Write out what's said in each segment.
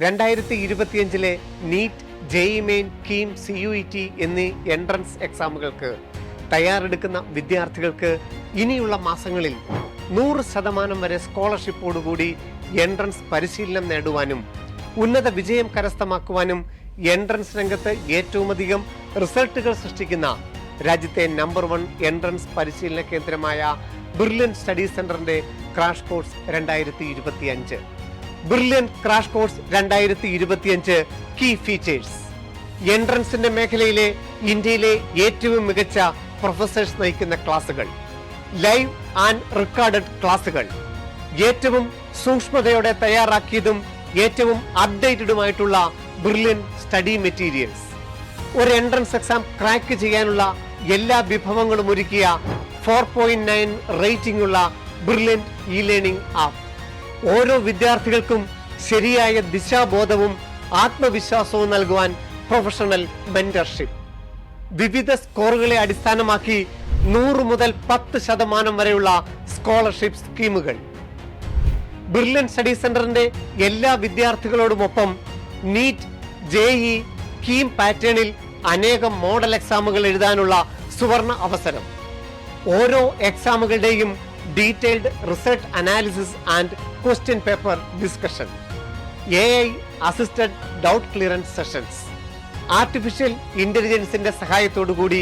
2025 NEET, JEE main, KEAM, CUET എന്നീ entrance എക്സാമുകൾക്ക് തയ്യാറെടുക്കുന്ന വിദ്യാർത്ഥികൾക്ക് ഇനിയുള്ള മാസങ്ങളിൽ 100% വരെ സ്കോളർഷിപ്പോടുകൂടി എൻട്രൻസ് പരിശീലനം നേടുവാനും ഉന്നത വിജയം കരസ്ഥമാക്കുവാനും എൻട്രൻസ് രംഗത്ത് ഏറ്റവുമധികം റിസൾട്ടുകൾ സൃഷ്ടിക്കുന്ന രാജ്യത്തെ നമ്പർ 1 എൻട്രൻസ് പരിശീലന കേന്ദ്രമായ ബ്രില്യൻ സ്റ്റഡി സെന്ററിന്റെ crash course 2025. Brilliant crash course 2025 key features. എൻട്രൻസിന്റെ മേഖലയിലെ ഇന്ത്യയിലെ ഏറ്റവും മികച്ച പ്രൊഫസേഴ്സ് നയിക്കുന്ന ക്ലാസുകൾ, ലൈവ് ആൻഡ് റെക്കോർഡഡ് ക്ലാസുകൾ, ഏറ്റവും സൂക്ഷ്മതയോടെ തയ്യാറാക്കിയതും ഏറ്റവും അപ്ഡേറ്റഡുമായിട്ടുള്ള ബ്രില്യൻ സ്റ്റഡി മെറ്റീരിയൽസ്, ഒരു എൻട്രൻസ് എക്സാം ക്രാക്ക് ചെയ്യാനുള്ള എല്ലാ വിഭവങ്ങളും ഒരുക്കിയ 4.9 റേറ്റിംഗ് ഉള്ള ബ്രില്യൻ ലേണിംഗ് ആപ്പ്, ഓരോ വിദ്യാർത്ഥികൾക്കും ശരിയായ ദിശാബോധവും ആത്മവിശ്വാസവും നൽകുവാൻ പ്രൊഫഷണൽ മെന്റർഷിപ്പ്, വിവിധ സ്കോറുകളെ അടിസ്ഥാനമാക്കി 100 മുതൽ 10% വരെയുള്ള സ്കോളർഷിപ്പ് സ്കീമുകൾ. ബ്രില്യൻ സ്റ്റഡി സെന്ററിന്റെ എല്ലാ വിദ്യാർത്ഥികളോടുമൊപ്പം നീറ്റ്, ജെഇഇ, കീം പാറ്റേണിൽ അനേകം മോഡൽ എക്സാമുകൾ എഴുതാനുള്ള സുവർണ അവസരം. ഓരോ എക്സാമുകളുടെയും detailed result analysis and question paper discussion, AI assisted doubt clearance sessions, artificial ഇന്റലിജൻസിന്റെ സഹായത്തോടുകൂടി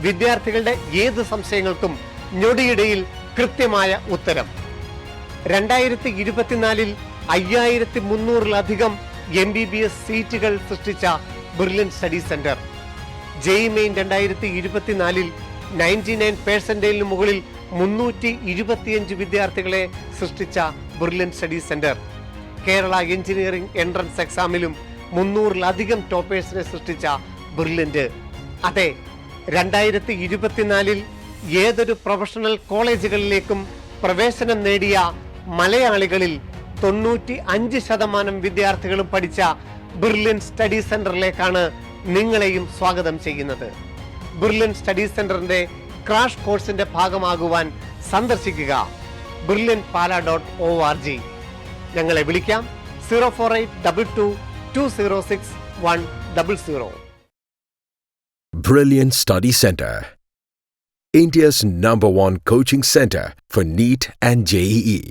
വിദ്യാർത്ഥികളുടെ ഏത് സംശയങ്ങൾക്കും ഞൊടിയിടയിൽ കൃത്യമായ ഉത്തരം. 2024 5300-ലധികം MBBS സീറ്റുകൾ സൃഷ്ടിച്ച Brilliant Study Centre, JEE Main 2024 99% മുകളിൽ 325 വിദ്യാർത്ഥികളെ സൃഷ്ടിച്ച Brilliant Study Centre, Kerala engineering entrance എക്സാമിലും 300-ലധികം ടോപ്പേഴ്സിനെ സൃഷ്ടിച്ച ബ്രില്യന്റ്. അതെ, 2024 ഏതൊരു പ്രൊഫഷണൽ കോളേജുകളിലേക്കും പ്രവേശനം നേടിയ മലയാളികളിൽ 95% വിദ്യാർത്ഥികളും പഠിച്ച ബ്രില്യൻ സ്റ്റഡി സെന്ററിലേക്കാണ് നിങ്ങളെയും സ്വാഗതം ചെയ്യുന്നത്. ബ്രില്യൻ സ്റ്റഡി സെന്ററിന്റെ ക്രാഷ് കോഴ്സിന്റെ ഭാഗമാകുവാൻ സന്ദർശിക്കുക brilliantpala.org. ഞങ്ങളെ വിളിക്കാം 04822206100. Brilliant Study Center, India's #1 coaching center for NEET and JEE.